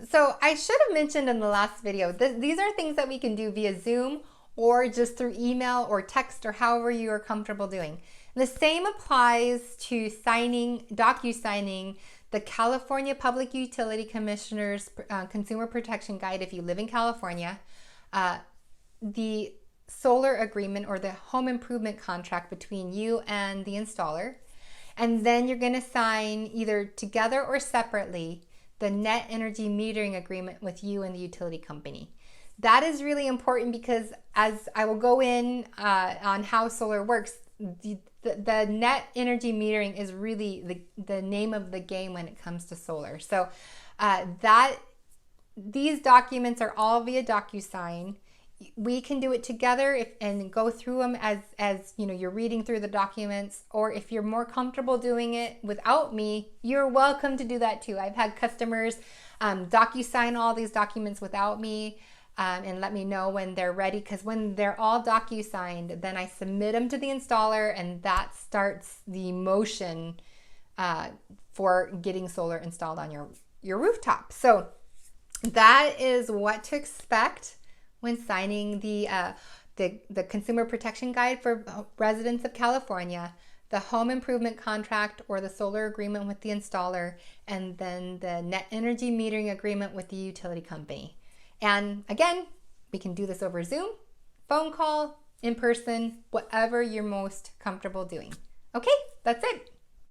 So I should have mentioned in the last video, these are things that we can do via Zoom or just through email or text or however you are comfortable doing. The same applies to signing, docu-signing the California Public Utility Commissioner's Consumer Protection Guide if you live in California, the solar agreement or the home improvement contract between you and the installer, and then you're going to sign either together or separately the net energy metering agreement with you and the utility company. That is really important because, as I will go in on how solar works, the net energy metering is really the name of the game when it comes to solar. So these documents are all via DocuSign. We can do it together and go through them as you know, you're reading through the documents, or if you're more comfortable doing it without me, you're welcome to do that too. I've had customers DocuSign all these documents without me and let me know when they're ready, because when they're all DocuSigned, then I submit them to the installer, and that starts the motion for getting solar installed on your rooftop. So that is what to expect when signing the Consumer Protection Guide for residents of California, the home improvement contract or the solar agreement with the installer, and then the net energy metering agreement with the utility company. And again, we can do this over Zoom, phone call, in person, whatever you're most comfortable doing. Okay, that's it.